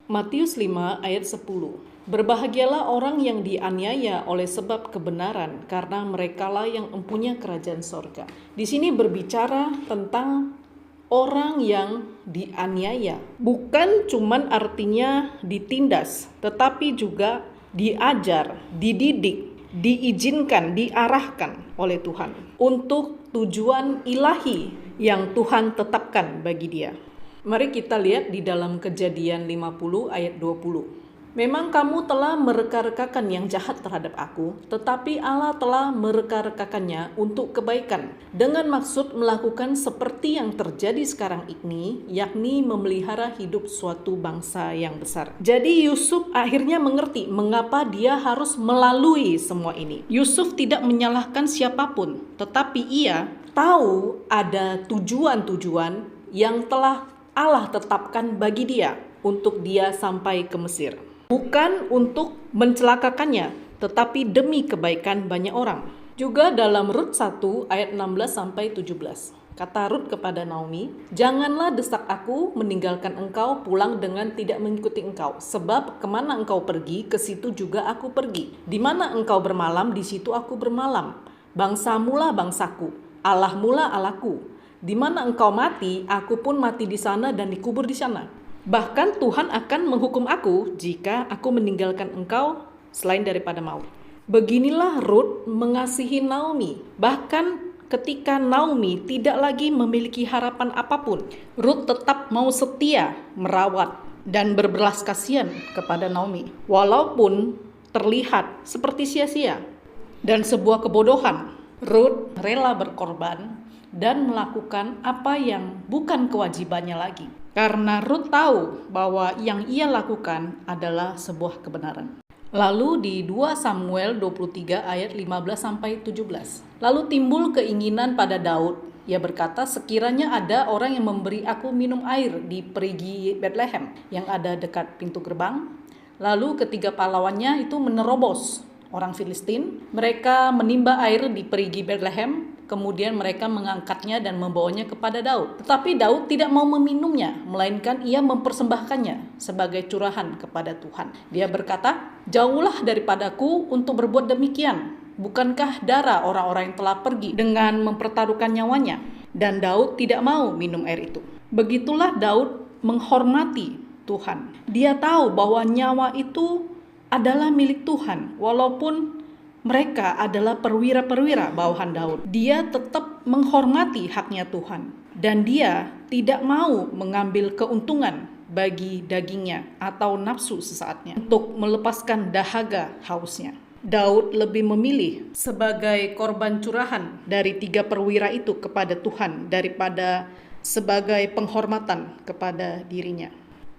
Matius 5 ayat 10. Berbahagialah orang yang dianiaya oleh sebab kebenaran, karena merekalah yang mempunyai kerajaan sorga. Di sini berbicara tentang orang yang dianiaya. Bukan cuman artinya ditindas, tetapi juga diajar, dididik, diizinkan, diarahkan oleh Tuhan untuk tujuan ilahi yang Tuhan tetapkan bagi dia. Mari kita lihat di dalam Kejadian 50 ayat 20. Memang kamu telah mereka-rekakan yang jahat terhadap aku, tetapi Allah telah mereka-rekakannya untuk kebaikan, dengan maksud melakukan seperti yang terjadi sekarang ini, yakni memelihara hidup suatu bangsa yang besar. Jadi Yusuf akhirnya mengerti mengapa dia harus melalui semua ini. Yusuf tidak menyalahkan siapapun, tetapi ia tahu ada tujuan-tujuan yang telah Allah tetapkan bagi dia untuk dia sampai ke Mesir. Bukan untuk mencelakakannya, tetapi demi kebaikan banyak orang. Juga dalam Rut 1 ayat 16-17. Kata Rut kepada Naomi, "Janganlah desak aku meninggalkan engkau pulang dengan tidak mengikuti engkau, sebab kemana engkau pergi, ke situ juga aku pergi. Di mana engkau bermalam, di situ aku bermalam. Bangsamulah bangsaku, Allahmulah Allahku. Di mana engkau mati, aku pun mati di sana dan dikubur di sana. Bahkan Tuhan akan menghukum aku jika aku meninggalkan engkau selain daripada maut." Beginilah Rut mengasihi Naomi. Bahkan ketika Naomi tidak lagi memiliki harapan apapun, Rut tetap mau setia, merawat, dan berbelas kasihan kepada Naomi. Walaupun terlihat seperti sia-sia dan sebuah kebodohan, Rut rela berkorban dan melakukan apa yang bukan kewajibannya lagi. Karena Rut tahu bahwa yang ia lakukan adalah sebuah kebenaran. Lalu di 2 Samuel 23 ayat 15-17. Lalu timbul keinginan pada Daud. Ia berkata, "Sekiranya ada orang yang memberi aku minum air di perigi Bethlehem yang ada dekat pintu gerbang." Lalu ketiga pahlawannya itu menerobos orang Filistin. Mereka menimba air di perigi Bethlehem. Kemudian mereka mengangkatnya dan membawanya kepada Daud. Tetapi Daud tidak mau meminumnya, melainkan ia mempersembahkannya sebagai curahan kepada Tuhan. Dia berkata, "Jauhlah daripadaku untuk berbuat demikian. Bukankah darah orang-orang yang telah pergi dengan mempertaruhkan nyawanya?" Dan Daud tidak mau minum air itu. Begitulah Daud menghormati Tuhan. Dia tahu bahwa nyawa itu adalah milik Tuhan, walaupun mereka adalah perwira-perwira bawahan Daud. Dia tetap menghormati haknya Tuhan. Dan dia tidak mau mengambil keuntungan bagi dagingnya atau nafsu sesaatnya untuk melepaskan dahaga hausnya. Daud lebih memilih sebagai korban curahan dari 3 perwira itu kepada Tuhan daripada sebagai penghormatan kepada dirinya.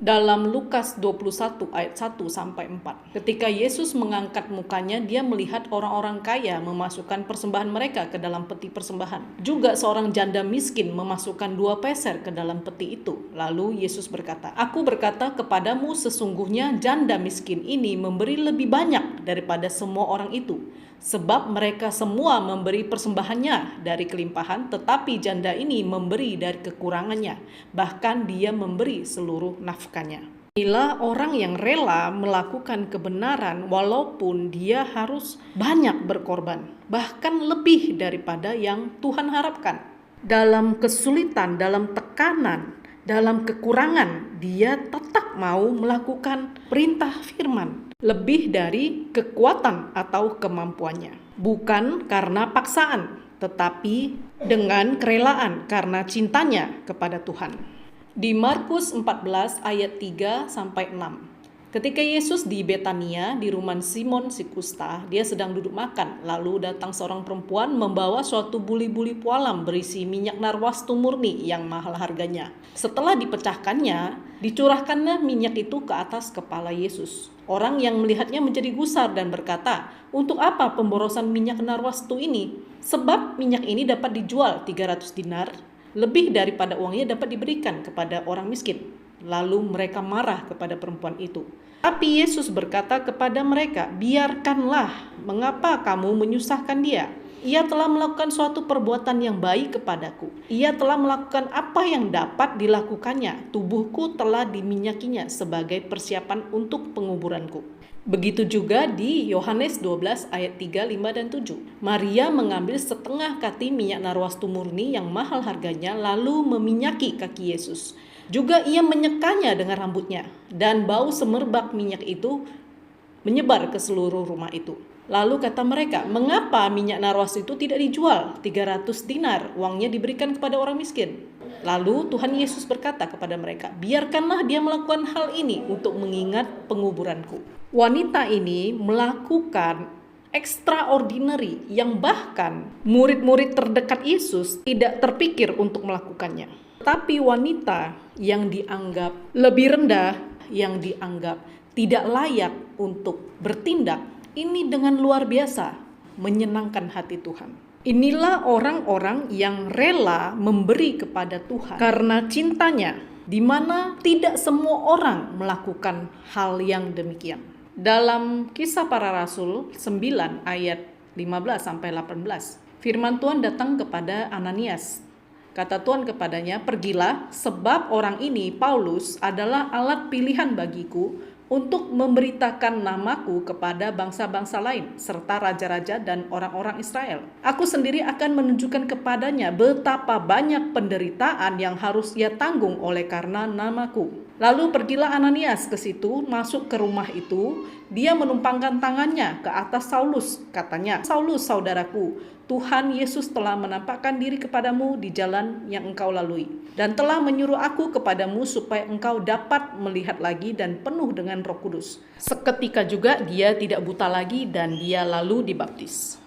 Dalam Lukas 21 ayat 1-4. Ketika Yesus mengangkat mukanya, dia melihat orang-orang kaya memasukkan persembahan mereka ke dalam peti persembahan. Juga seorang janda miskin memasukkan 2 peser ke dalam peti itu. Lalu Yesus berkata, "Aku berkata kepadamu, sesungguhnya janda miskin ini memberi lebih banyak daripada semua orang itu. Sebab mereka semua memberi persembahannya dari kelimpahan, tetapi janda ini memberi dari kekurangannya. Bahkan dia memberi seluruh nafkahnya." Inilah orang yang rela melakukan kebenaran walaupun dia harus banyak berkorban, bahkan lebih daripada yang Tuhan harapkan. Dalam kesulitan, dalam tekanan, dalam kekurangan, dia tetap mau melakukan perintah firman lebih dari kekuatan atau kemampuannya. Bukan karena paksaan, tetapi dengan kerelaan karena cintanya kepada Tuhan. Di Markus 14 ayat 3-6. Ketika Yesus di Betania, di rumah Simon si kusta, dia sedang duduk makan. Lalu datang seorang perempuan membawa suatu buli-buli pualam berisi minyak narwastu murni yang mahal harganya. Setelah dipecahkannya, dicurahkannya minyak itu ke atas kepala Yesus. Orang yang melihatnya menjadi gusar dan berkata, "Untuk apa pemborosan minyak narwastu ini? Sebab minyak ini dapat dijual 300 dinar, lebih daripada uangnya dapat diberikan kepada orang miskin." Lalu mereka marah kepada perempuan itu. Tapi Yesus berkata kepada mereka, "Biarkanlah, mengapa kamu menyusahkan dia? ia telah melakukan suatu perbuatan yang baik kepadaku. Ia telah melakukan apa yang dapat dilakukannya. Tubuhku telah diminyakinya sebagai persiapan untuk penguburanku. Begitu juga di Yohanes 12 ayat 3, 5, dan 7. Maria mengambil setengah kati minyak narwastu murni yang mahal harganya, lalu meminyaki kaki Yesus. Juga ia menyekanya dengan rambutnya, dan bau semerbak minyak itu menyebar ke seluruh rumah itu. Lalu kata mereka, mengapa minyak narwastu itu tidak dijual? 300 dinar, uangnya diberikan kepada orang miskin. Lalu Tuhan Yesus berkata kepada mereka, biarkanlah dia melakukan hal ini untuk mengingat penguburanku. Wanita ini melakukan extraordinary yang bahkan murid-murid terdekat Yesus tidak terpikir untuk melakukannya. Tapi wanita yang dianggap lebih rendah, yang dianggap tidak layak untuk bertindak, ini dengan luar biasa menyenangkan hati Tuhan. Inilah orang-orang yang rela memberi kepada Tuhan karena cintanya, di mana tidak semua orang melakukan hal yang demikian. Dalam Kisah Para Rasul 9 ayat 15-18, firman Tuhan datang kepada Ananias. Kata Tuhan kepadanya, pergilah, sebab orang ini, Paulus, adalah alat pilihan bagiku untuk memberitakan namaku kepada bangsa-bangsa lain, serta raja-raja dan orang-orang Israel. Aku sendiri akan menunjukkan kepadanya betapa banyak penderitaan yang harus ia tanggung oleh karena namaku. Lalu pergilah Ananias ke situ, masuk ke rumah itu. Dia menumpangkan tangannya ke atas Saulus. Katanya, Saulus saudaraku, Tuhan Yesus telah menampakkan diri kepadamu di jalan yang engkau lalui, dan telah menyuruh aku kepadamu supaya engkau dapat melihat lagi dan penuh dengan Roh Kudus. Seketika juga dia tidak buta lagi dan dia lalu dibaptis.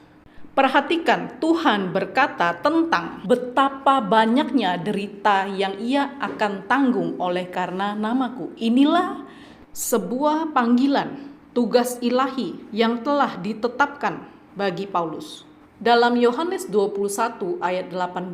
Perhatikan, Tuhan berkata tentang betapa banyaknya derita yang ia akan tanggung oleh karena namaku. Inilah sebuah panggilan, tugas ilahi yang telah ditetapkan bagi Paulus. Dalam Yohanes 21 ayat 18,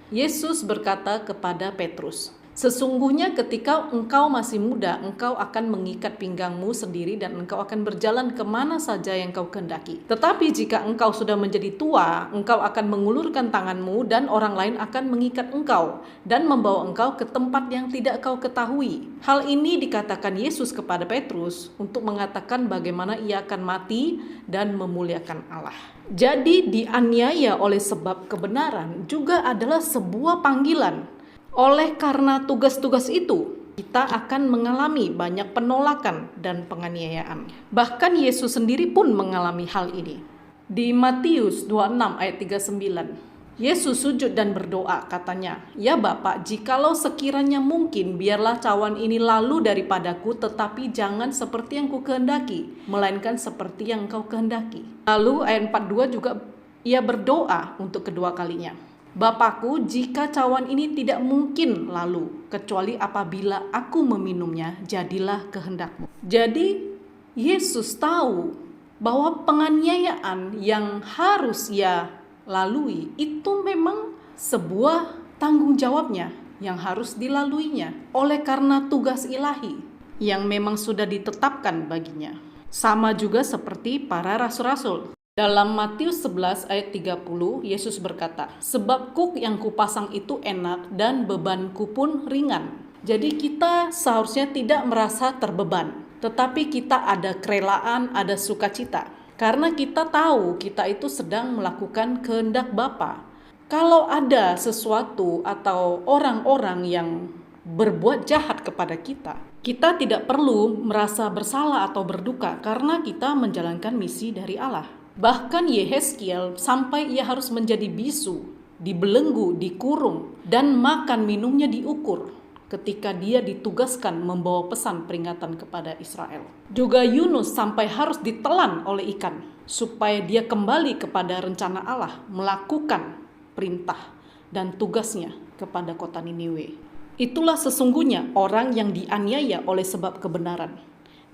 Yesus berkata kepada Petrus, sesungguhnya ketika engkau masih muda, engkau akan mengikat pinggangmu sendiri dan engkau akan berjalan kemana saja yang kau kehendaki. Tetapi jika engkau sudah menjadi tua, engkau akan mengulurkan tanganmu dan orang lain akan mengikat engkau dan membawa engkau ke tempat yang tidak kau ketahui. Hal ini dikatakan Yesus kepada Petrus untuk mengatakan bagaimana ia akan mati dan memuliakan Allah. Jadi dianiaya oleh sebab kebenaran juga adalah sebuah panggilan. Oleh karena tugas-tugas itu, kita akan mengalami banyak penolakan dan penganiayaan. Bahkan Yesus sendiri pun mengalami hal ini. Di Matius 26 ayat 39, Yesus sujud dan berdoa, katanya, ya Bapa, jikalau sekiranya mungkin, biarlah cawan ini lalu daripadaku, tetapi jangan seperti yang ku kehendaki, melainkan seperti yang Engkau kehendaki. Lalu ayat 42 juga ia berdoa untuk kedua kalinya. Bapakku, jika cawan ini tidak mungkin lalu, kecuali apabila aku meminumnya, jadilah kehendakmu. Jadi, Yesus tahu bahwa penganiayaan yang harus ia lalui itu memang sebuah tanggung jawabnya yang harus dilaluinya oleh karena tugas ilahi yang memang sudah ditetapkan baginya. Sama juga seperti para rasul-rasul. Dalam Matius 11 ayat 30, Yesus berkata, sebab kuk yang kupasang itu enak dan bebanku pun ringan. Jadi kita seharusnya tidak merasa terbeban, tetapi kita ada kerelaan, ada sukacita. Karena kita tahu kita itu sedang melakukan kehendak Bapa. Kalau ada sesuatu atau orang-orang yang berbuat jahat kepada kita, kita tidak perlu merasa bersalah atau berduka karena kita menjalankan misi dari Allah. Bahkan Yehezkiel sampai ia harus menjadi bisu, dibelenggu, dikurung, dan makan minumnya diukur ketika dia ditugaskan membawa pesan peringatan kepada Israel. Juga Yunus sampai harus ditelan oleh ikan supaya dia kembali kepada rencana Allah, melakukan perintah dan tugasnya kepada kota Niniwe. Itulah sesungguhnya orang yang dianiaya oleh sebab kebenaran.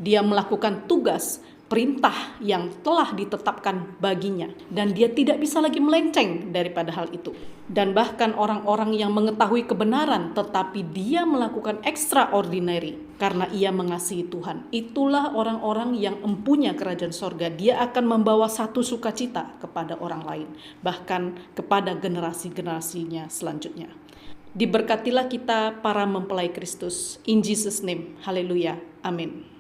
Dia melakukan tugas perintah yang telah ditetapkan baginya, dan dia tidak bisa lagi melenceng daripada hal itu. Dan bahkan orang-orang yang mengetahui kebenaran tetapi dia melakukan extraordinary karena ia mengasihi Tuhan, itulah orang-orang yang empunya kerajaan sorga. Dia akan membawa satu sukacita kepada orang lain, bahkan kepada generasi-generasinya selanjutnya. Diberkatilah kita para mempelai Kristus. In Jesus name, haleluya, amin.